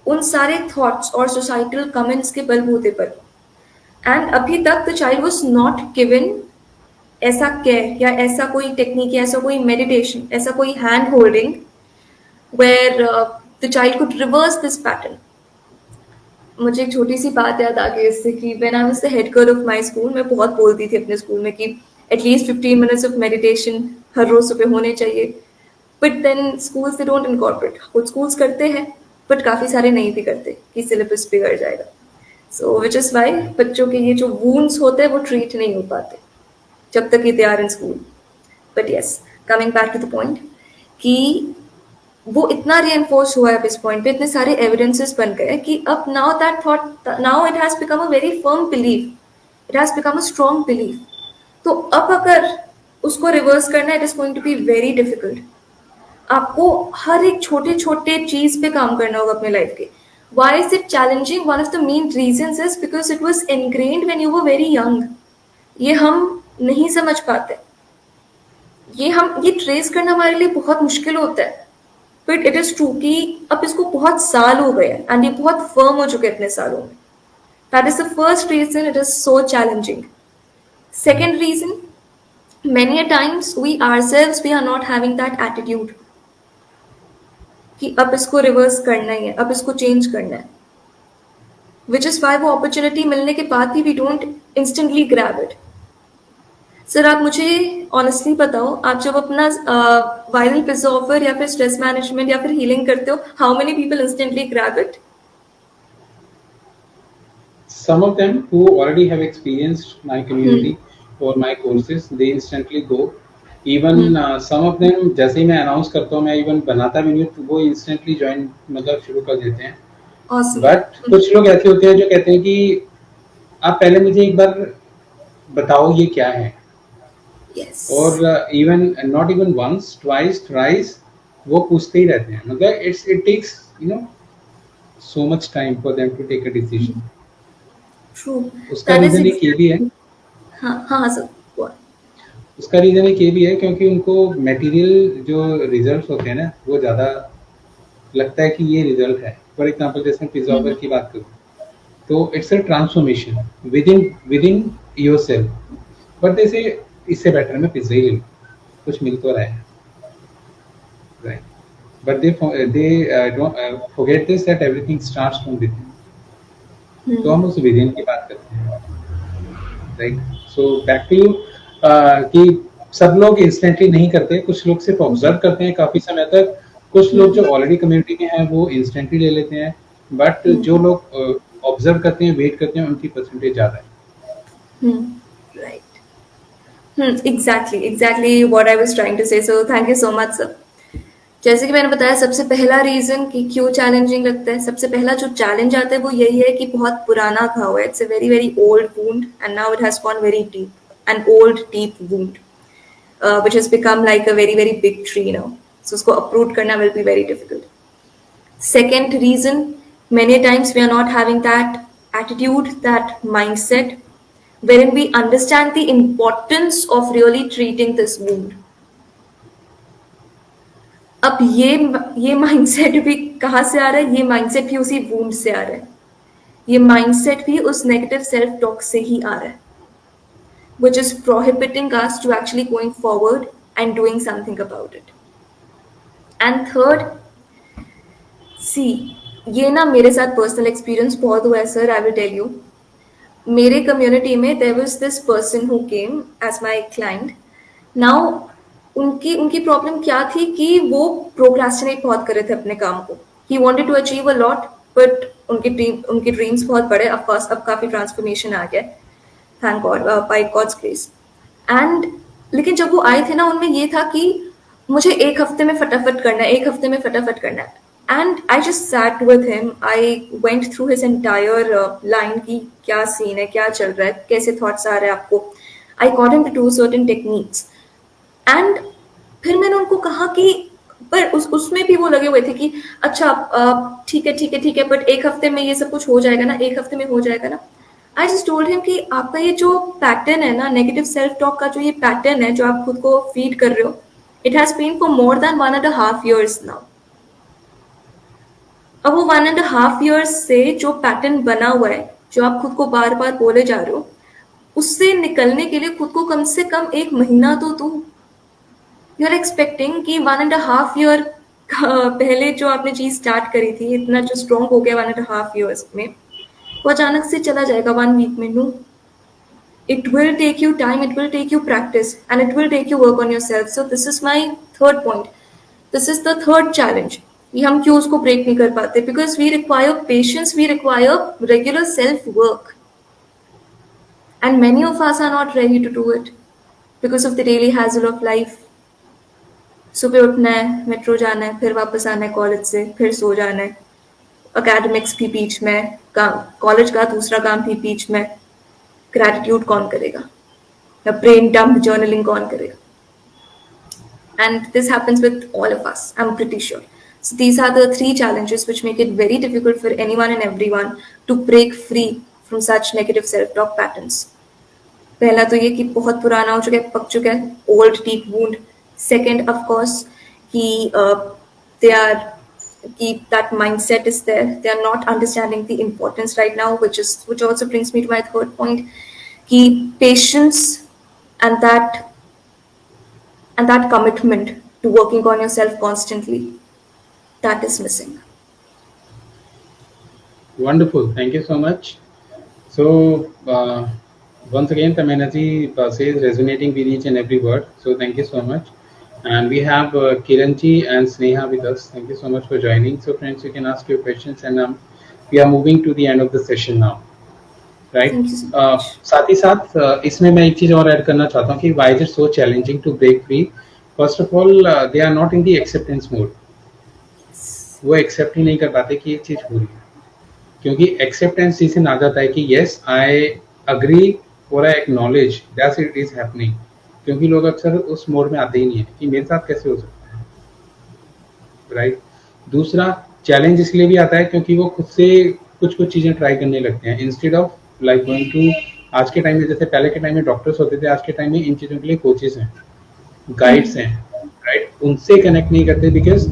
उन सारे थॉट्स और सोसाइटल कमेंट्स के बलबूते पर, एंड अभी तक the child was not given ऐसा केयर या ऐसा कोई टेक्निक या ऐसा कोई मेडिटेशन, ऐसा कोई hand holding where the child could reverse this pattern. मुझे एक छोटी सी बात याद आ गई इससे कि when I was the head girl of my school, मैं बहुत बोलती थी अपने स्कूल में कि एटलीस्ट 15 मिनट्स ऑफ मेडिटेशन हर रोज सुबह होने चाहिए. But then schools they don't incorporate. कुछ स्कूल्स करते हैं बट काफी सारे नहीं भी करते कि सिलेबस बिगड़ जाएगा. सो विच इज वाई बच्चों के ये जो वूंड्स होते हैं वो ट्रीट नहीं हो पाते जब तक कि they are in school. But yes, coming back to the point कि वो इतना रीएनफोर्स हुआ है अब इस पॉइंट पे, इतने सारे एविडेंसेस बन गए कि अब now that thought, now it has become a very firm belief, it has become a strong belief. तो अब अगर उसको रिवर्स करना, it is going to be very difficult. आपको हर एक छोटे छोटे चीज पे काम करना होगा अपने लाइफ के. Why is it challenging? One of the main reasons is because it was ingrained when you were very young. ये हम नहीं समझ पाते. ये ट्रेस करना हमारे लिए बहुत मुश्किल होता है. बट इट इज ट्रू कि अब इसको बहुत साल हो गए एंड ये बहुत फर्म हो चुके हैं इतने सालों में. That is the first reason it is so challenging. Second reason, many a times we ourselves we are not having that attitude कि अब इसको रिवर्स करना ही है, अब इसको चेंज करना है. विच इज वाई वो अपॉर्चुनिटी मिलने के बाद भी we don't instantly grab it. Sir आप मुझे ऑनेस्टली बताओ, आप जब अपना वायरल पिज्जा ऑफर या फिर स्ट्रेस मैनेजमेंट या फिर हीलिंग करते हो, how many people instantly grab it? Some of them who already have experienced my community or my courses, they instantly go. Even some of them, जैसे ही मैं announce करता हूँ, मैं इवन बनाता भी नहीं हूँ, वो इंस्टेंटली ज्वाइन मतलब शुरू कर देते हैं. Awesome. बट कुछ लोग ऐसे होते हैं जो कहते हैं कि आप पहले मुझे एक बार बताओ ये क्या है. Yes. और even not even once, twice, thrice वो पूछते ही रहते हैं. मतलब it takes so much time for them to take a decision. True. उसका That is रीजन एक ये भी है. हाँ सर. उसका रीजन एक ये भी है क्योंकि उनको मटेरियल जो रिजल्ट होते हैं ना, वो ज्यादा लगता है कि ये रिजल्ट है. फॉर एग्जांपल जैसे पिज्जा ऑफर की बात करूँ तो it's a transformation within yourself. But जैसे इससे बेटर मैं पिज्जा ही ले लूँ, कुछ मिल तो रहा है, right. But they don't forget this that everything starts from within. तो हम उस विदिन की बात करते हैं, right. So back to you कि सब लोग इंस्टेंटली नहीं करते. कुछ लोग सिर्फ ऑब्जर्व करते हैं काफी समय तक. कुछ लोग जो ऑलरेडी कम्युनिटी में हैं वो इंस्टेंटली ले लेते हैं. बट जो लोग ऑब्जर्व करते हैं, वेट करते हैं, उनकी परसेंटेज ज्यादा है. Right. Exactly what I was trying to say. So thank you so much sir. जैसे कि मैंने बताया, सबसे पहला रीजन कि क्यों चैलेंजिंग लगता है, सबसे पहला जो चैलेंज आता है वो यही है कि बहुत पुराना घाव है. It's a very very old wound and now it has gone very deep. An old deep wound which has become like a very very big tree now, so usko uproot karna will be very difficult. Second reason, many times we are not having that attitude, that mindset wherein we understand the importance of really treating this wound. अब ये mindset भी कहाँ से आ रहा है? ये mindset भी उसी वूंड से आ रहा है. ये माइंडसेट भी उस नेगेटिव सेल्फ टॉक से ही आ रहा है, which is prohibiting us to actually going forward and doing something about it. And third, see, ये ना मेरे साथ personal experience बहुत हुआ है sir. I will tell you. मेरे community में there was this person who came as my client. Now उनकी problem क्या थी कि वो procrastinate बहुत कर रहे थे अपने काम को. He wanted to achieve a lot, but उनकी dreams बहुत बड़े. Of course अब काफी transformation आ गया. Thank God, by God's grace. And लेकिन जब वो आए थे ना, उनमें ये था कि मुझे एक हफ्ते में फटाफट करना है. And I just sat with him. I went through his entire line कि क्या सीन है, क्या चल रहा है, कैसे थॉट्स आ रहे हैं आपको. I got him to do certain techniques. And फिर मैंने उनको कहा कि पर उसमें भी वो लगे हुए थे कि अच्छा ठीक है, बट एक हफ्ते में ये सब कुछ हो जाएगा ना. I just told him कि आपका ये जो पैटर्न है ना, नेगेटिव सेल्फ टॉक का जो ये पैटर्न है जो आप खुद को फीड कर रहे हो, it has been for more than 1.5 years now. अब वो 1.5 years से जो पैटर्न बना हुआ है, जो आप खुद को बार बार बोले जा रहे हो, उससे निकलने के लिए खुद को कम से कम 1 महीना तो दो. यू आर एक्सपेक्टिंग कि 1.5 year पहले जो आपने चीज स्टार्ट करी थी, इतना जो स्ट्रॉन्ग हो गया 1.5 years में, वो अचानक से चला जाएगा 1 week में? No, it will take you time, it will take you practice, and it will take you work on yourself. So this is my third point. This is the third challenge कि हम क्यों उसको break नहीं कर पाते, because we require patience, we require regular self work, and many of us are not ready to do it because of the daily hassle of life. सुबह उठना है, मेट्रो जाना है, फिर वापस आना है कॉलेज से, फिर सो जाना है, अकेडमिक्स भी बीच में, कॉलेज का दूसरा काम भी बीच में, ग्रैटिट्यूड कौन करेगा, या ब्रेन डंप जर्नलिंग कौन करेगा? And this happens with all of us, I'm pretty sure. So these are the three challenges which make it very difficult for anyone and everyone to break free from such negative self-talk patterns. पहला तो ये कि बहुत पुराना हो चुका है, पक चुका है, old deep wound. Second, of course, कि that mindset is there. They are not understanding the importance right now, which also brings me to my third point, कि patience and that commitment to working on yourself constantly, that is missing. Wonderful. Thank you so much. So, once again, the energy is resonating with each and every word. So, thank you so much. And we have Kiranji and Sneha with us. Thank you so much for joining. So, friends, you can ask your questions, and we are moving to the end of the session now. Right? Thank you so much. साथ ही साथ इसमें मैं एक चीज और add करना चाहता हूँ कि why is it so challenging to break free? First of all, they are not in the acceptance mode. वो एक्सेप्ट ही नहीं कर पाते कि ये चीज हो रही है, क्योंकि एक्सेप्टेंस जिसे आ जाता है कि यस आई अग्री और I acknowledge that it is happening, क्योंकि लोग अक्सर उस मोड में आते ही नहीं है कि मेरे साथ कैसे हो सकता है, राइट? दूसरा चैलेंज इसलिए भी आता है क्योंकि वो खुद से कुछ चीजें ट्राई करने लगते हैं instead of like going to, आज के टाइम में जैसे पहले के टाइम में डॉक्टर्स होते थे, आज के टाइम में इन चीजों के लिए कोचेस हैं, गाइड्स हैं, राइट? उनसे कनेक्ट नहीं करते बिकॉज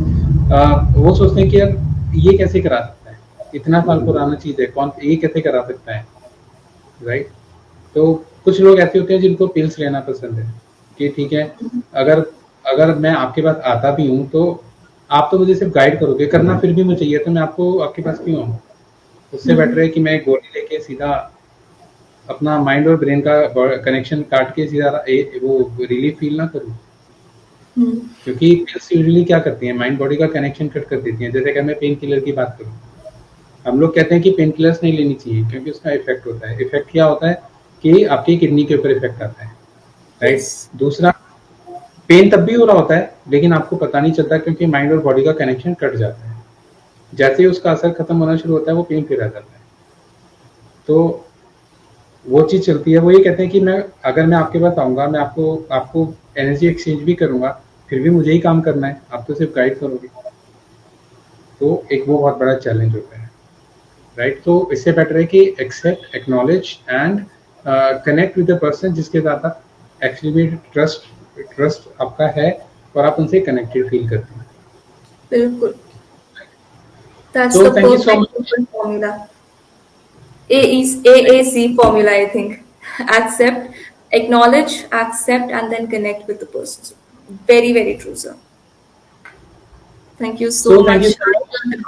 वो सोचते हैं कि यार ये कैसे करा सकता है, इतना साल पुराना चीज है, कौन ये कैसे करा सकता है, राइट? तो कुछ लोग ऐसे होते हैं जिनको पिल्स लेना पसंद है कि ठीक है, अगर मैं आपके पास आता भी हूँ तो आप तो मुझे सिर्फ गाइड करोगे, करना फिर भी मुझे चाहिए, तो मैं आपके पास क्यों आऊँ? उससे बेटर है कि मैं एक गोली लेके सीधा अपना माइंड और ब्रेन का कनेक्शन काट के सीधा वो रिलीफ फील ना करूँ, क्योंकि पिल्स यूजुअली क्या करती हैं, माइंड बॉडी का कनेक्शन कट कर देती हैं। जैसे कि मैं पेन किलर की बात करूँ, हम लोग कहते हैं कि पेन किलर्स नहीं लेनी चाहिए क्योंकि उसका इफेक्ट होता है। इफेक्ट क्या होता है कि आपकी किडनी के ऊपर इफेक्ट आता है, राइट? दूसरा, पेन तब भी हो रहा होता है लेकिन आपको पता नहीं चलता क्योंकि माइंड और बॉडी का कनेक्शन कट जाता है। जैसे ही उसका असर खत्म होना शुरू होता है वो पेन फिर आ जाता है। तो वो चीज चलती है। वो ये कहते हैं कि अगर मैं आपके पास आऊंगा, मैं आपको एनर्जी एक्सचेंज भी करूंगा, फिर भी मुझे ही काम करना है, आप तो सिर्फ गाइड करोगे। तो एक वो बहुत बड़ा चैलेंज होता है, राइट? तो इससे बेटर है कि accept, acknowledge and connect with the person जिसके साथ आप एक्चुअली में ट्रस्ट आपका है और आप उनसे कनेक्टेड फील करते हैं। बिल्कुल, that's So, the thank you so perfect formula. AAC formula, I think. Accept, acknowledge, accept, and then connect with the person. Very, very true, sir. Thank you so thank much. you so much.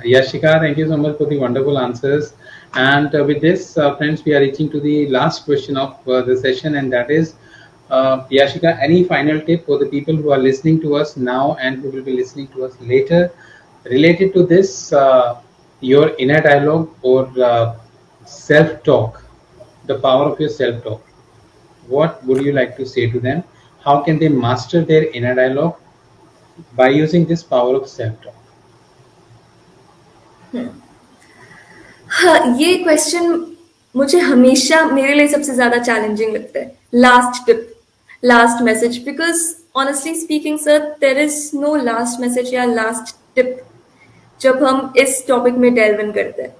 Yashika, thank you so much for the wonderful answers. And with this, friends, we are reaching to the last question of the session, and that is, Yashika, any final tip for the people who are listening to us now and who will be listening to us later, related to this, your inner dialogue or self-talk, the power of your self-talk? What would you like to say to them? How can they master their inner dialogue by using this power of self-talk? हाँ, ये question मुझे हमेशा मेरे लिए सबसे ज्यादा challenging लगता है। Last tip, last message, because honestly speaking sir, there is no last message या लास्ट टिप जब हम इस टॉपिक में डेल्व इन करते हैं,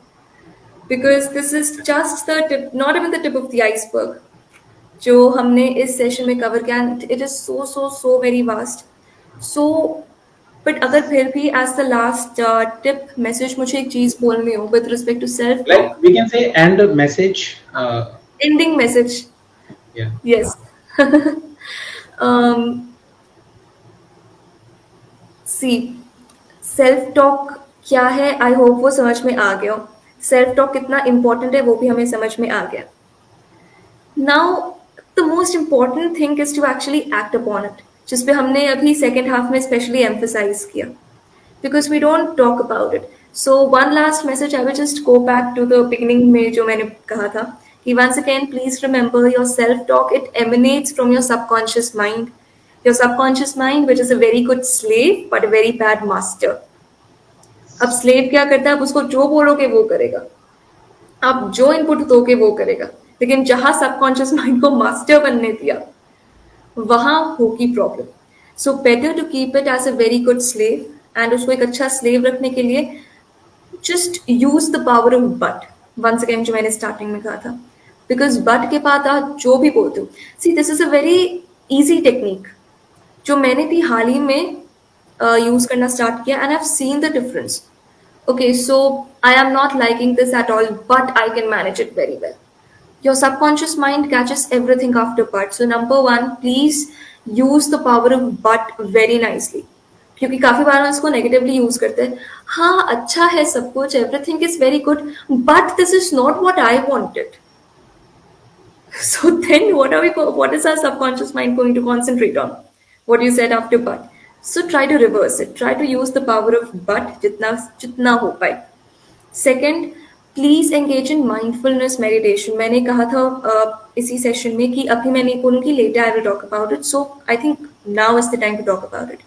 because this is just the tip, not even the tip of the iceberg जो हमने इस सेशन में कवर किया। It is so so so very vast. So but अगर फिर भी as the last tip message मुझे एक चीज बोलनी हो with respect to self, like we can say end message, ending message, yes. See self talk क्या है, आई होप वो समझ में आ गया हो। सेल्फ टॉक कितना इंपॉर्टेंट है वो भी हमें समझ में आ गया। Now the most important thing is to actually act upon it, जिस पे हमने अभी सेकेंड हाफ में स्पेशली एम्फेसाइज किया, because we don't talk about it. So one last message, I will just go back to the beginning में जो मैंने कहा था कि once again please remember your self talk, it emanates from your subconscious mind. Your subconscious mind which is a very good slave but a very bad master. अब slave क्या करता है, आप उसको जो बोलोगे वो करेगा, आप जो इनपुट दोगे वो करेगा, लेकिन जहां सबकॉन्शियस माइंड को मास्टर बनने दिया वहां होगी problem. So better to keep it as a very good slave, and उसको एक अच्छा स्लेव रखने के लिए just use the power of but. Once again जो मैंने स्टार्टिंग में कहा था, बिकॉज बट के बाद आप जो भी बोलते हो, see this is a very easy technique जो मैंने भी हाल ही में यूज करना स्टार्ट किया, and I have seen the difference. Okay, so I am not liking this at all, but I can manage it very well. Your subconscious mind catches everything after but. So number one, please use the power of but very nicely. क्योंकि काफी बार हम इसको negatively use करते हैं। हाँ, अच्छा है सब कुछ, everything is very good, but this is not what I wanted. So then what is our subconscious mind going to concentrate on? What you said after but. So try to reverse it. Try to use the power of but जितना हो पाए. Second, please engage in mindfulness meditation. मैंने कहा था इसी session में कि अभी मैं नहीं बोलूँगी, later I will talk about it. So I think now is the time to talk about it.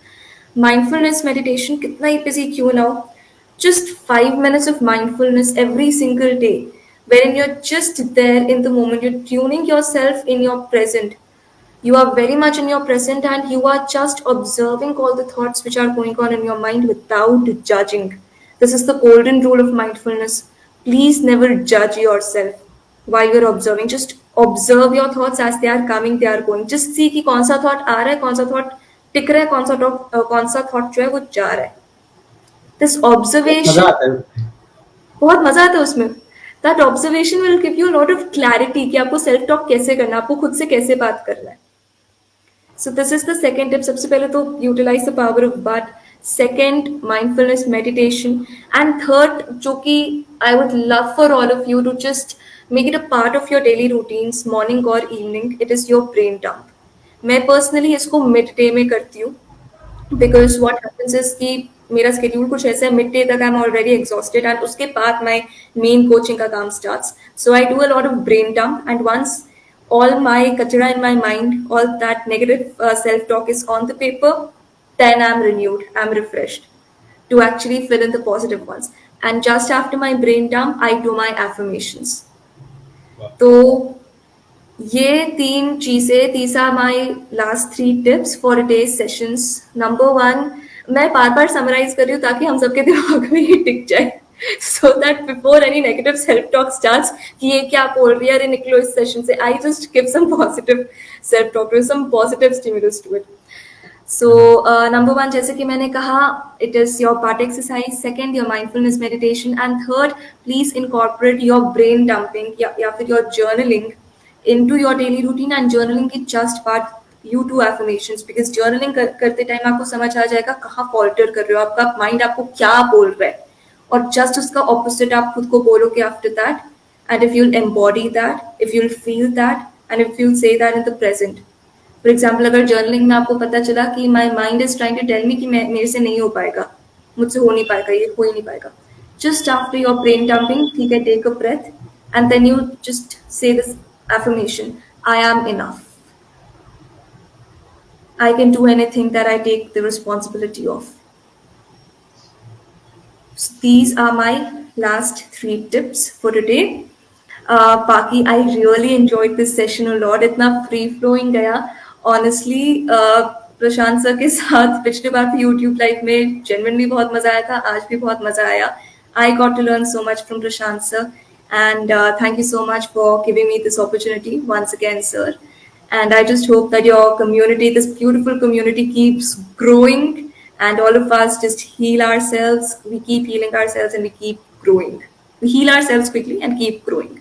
Mindfulness meditation कितना ही बिजी क्यों ना हो, just 5 minutes of mindfulness every single day, wherein you're just there in the moment, you're tuning yourself in your present. You are very much in your present and you are just observing all the thoughts which are going on in your mind without judging. This is the golden rule of mindfulness. Please never judge yourself while you're observing. Just observe your thoughts as they are coming, they are going. Just see कि कौन सा thought आ रहा है, कौन सा thought टिक रहा है, कौन सा thought जो है वो जा रहा है। This observation, बहुत मजा आता है उसमें। That observation will give you a lot of clarity कि आपको self talk कैसे करना है, आपको खुद से कैसे बात करना है। So this is the second tip. सबसे पहले तो utilize the power of but. Second, mindfulness meditation. And third, जो कि I would love for all of you to just make it a part of your daily routines, morning or evening. It is your brain dump. मैं personally इसको mid day में करती हूँ, because what happens is कि मेरा schedule कुछ ऐसा है, mid day तक I'm already exhausted and उसके बाद my main coaching का काम starts. So I do a lot of brain dump, and once all my kachara in my mind, all that negative self-talk is on the paper, then I'm renewed, I'm refreshed to actually fill in the positive ones. And just after my brain dump, I do my affirmations. Wow. तो ये तीन चीजें, these are my last 3 tips for today's sessions. Number 1, मैं बार बार summarise कर रही हूँ ताकि हम सबके दिमाग में ये टिक जाए, so that before any negative self-talk starts कि ये क्या बोल रही है, अरे निकलो इस सेशन से, I just give some positive self-talk, some positive stimulus to it. So number 1, जैसे कि मैंने कहा, it is your part exercise. Second, your mindfulness meditation. And third, please incorporate your brain dumping या फिर your journaling into your daily routine. And journaling की just part, you do affirmations, because journaling करते time आपको समझ आ जाएगा कहाँ falter कर रहे हो, आपका mind आपको क्या बोल रहा है, और just उसका opposite आप खुद को बोलोगे after that. And if you'll embody that, if you'll feel that, and if you'll say that in the present. For example, अगर जर्नलिंग में आपको पता चला कि my mind is trying to tell me कि मेरे से नहीं हो पाएगा, मुझसे हो नहीं पाएगा, ये हो ही नहीं पाएगा, just after your brain dumping, ठीक है, take a breath and then you just say this affirmation, I am enough, I can do anything that I take the responsibility of. So these are my last 3 tips for today. बाकी I really enjoyed this session a lot. इतना free flowing गया honestly. प्रशांत sir के साथ पिछले बार भी YouTube live में genuinely बहुत मजा आया था, आज भी बहुत मजा आया। I got to learn so much from Prashant sir, and thank you so much for giving me this opportunity once again sir. And I just hope that your community, this beautiful community, keeps growing, and all of us just heal ourselves. We keep healing ourselves and we keep growing. We heal ourselves quickly and keep growing.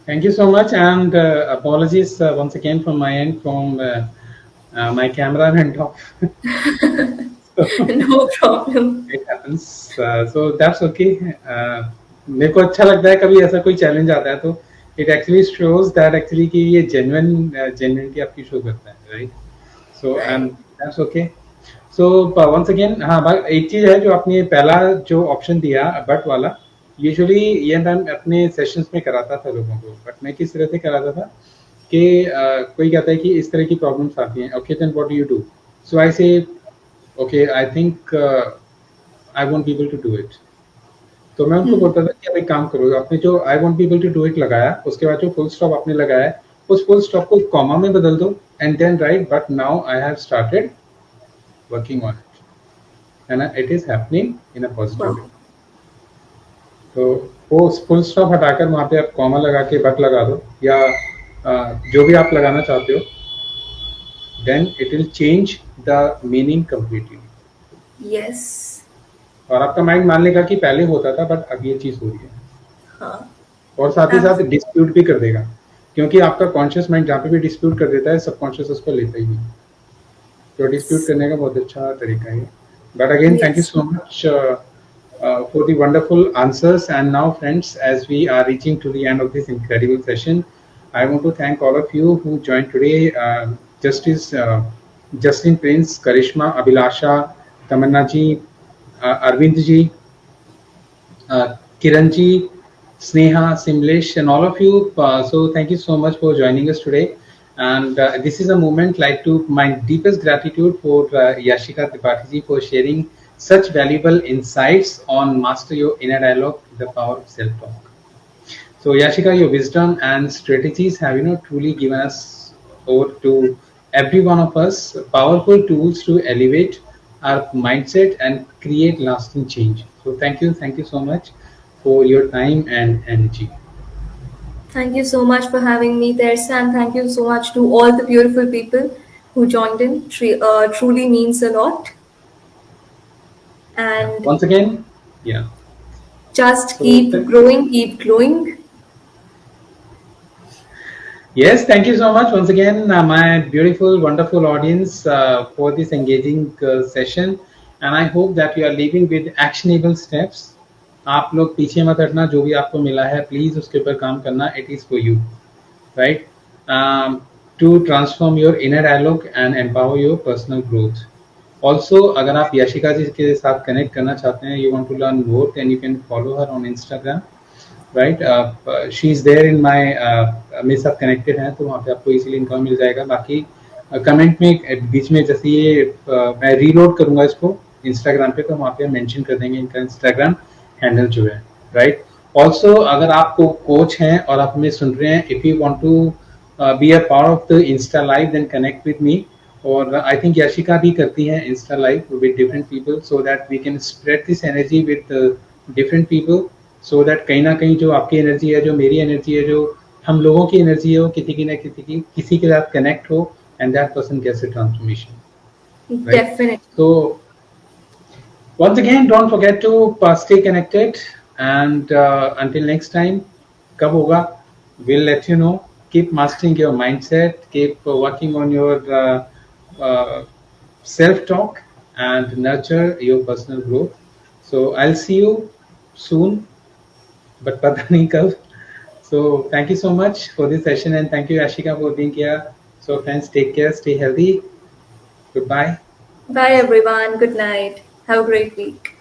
Thank you so much, and apologies once again from my end, from my camera went off. No problem. It happens. So that's okay. मेरे को अच्छा लगता है कभी ऐसा कोई challenge आता है तो it actually shows that actually कि ये genuinity आपकी शो करता है, right? So and that's okay. So once again, हाँ भाई एक चीज है जो आपने पहला जो ऑप्शन दिया बट वाला, यूजुअली ये मैं अपने सेशंस में कराता था लोगों को, बट मैं किस तरह से कराता था कि कोई कहता है कि इस तरह की प्रॉब्लम्स आती हैं, okay then what do you do? So I say okay I think I won't be able to do it. तो मैं उनको बोलता था कि अब एक काम करो, आपने जो I won't be able to do it लगाया, उसके बाद जो फुल स्टॉप आपने लगाया उस फुल स्टॉप को कॉमा में बदल दो and then write but now I have started working on it and it is happening in a positive way. तो वो फुल स्टॉप हटाकर वहां पे आप कॉमा लगा के बट लगा दो या जो भी आप लगाना चाहते हो, then it will change the meaning completely. Yes. और आपका माइंड मान लेगा कि पहले होता था बट अब ये चीज हो रही है। हाँ. और साथ ही साथ डिस्प्यूट भी कर देगा, क्योंकि आपका कॉन्शियस माइंड जहाँ पे भी डिस्प्यूट कर देता है सबकॉन्शियस उसको लेता ही नहीं। तो डिस्प्यूट करने का बहुत अच्छा तरीका है। But again thank you so much for the wonderful answers. And now friends, as we are reaching to the end of this incredible session, I want to thank all of you who joined today. Justice Justin Prince, Karishma, Abhilasha, Tamanna ji, Arvind ji, Kiran ji, Sneha, Simlesh, and all of you. So thank you so much for joining us today. And this is a moment like to my deepest gratitude for Yashika Tripathi ji for sharing such valuable insights on Master Your Inner Dialogue, the power of self-talk. So Yashika, your wisdom and strategies have truly given us over to every one of us powerful tools to elevate our mindset and create lasting change. So thank you so much for your time and energy. Thank you so much for having me there, Sam. Thank you so much to all the beautiful people who joined in. Truly means a lot. And once again, yeah. Just keep growing, keep glowing. Yes, thank you so much once again, my beautiful, wonderful audience for this engaging session. And I hope that you are leaving with actionable steps. आप लोग पीछे मत हटना, जो भी आपको मिला है प्लीज उसके ऊपर काम करना. It is for you, right, to transform your inner dialogue and empower your personal growth. Also अगर आप यशिका जी के साथ कनेक्ट करना चाहते हैं, you want to learn more, then you can follow her on Instagram, right. She is there in my, मेरे साथ connected हैं तो वहाँ पे आपको इजीली इनका मिल जाएगा. बाकी कमेंट में बीच में जैसे ये मैं रीलोड करूंगा इसको इंस्टाग्राम पे, तो वहाँ पे मेंशन कर देंगे इनका इंस्टाग्राम हैंडल जो है, राइट. ऑल्सो अगर आपको कोच हैं और आप हमें सुन रहे हैं, if you want to be a part of the insta live, then connect with me. और आई थिंक यशिका भी करती है insta live with different people, so that we can spread this energy with different people, so that कहीं ना कहीं जो आपकी energy है, जो मेरी एनर्जी है, जो हम लोगों की एनर्जी है, वो किसी के साथ कनेक्ट हो and that person gets a transformation. Definitely. So once again, don't forget to stay connected, and until next time, kab hoga, we'll let you know. Keep mastering your mindset, keep working on your self-talk and nurture your personal growth. So I'll see you soon, but pata nahi kab. So thank you so much for this session, and thank you Ashika for being here. So friends, take care, stay healthy. Goodbye. Bye everyone. Good night. Have a great week.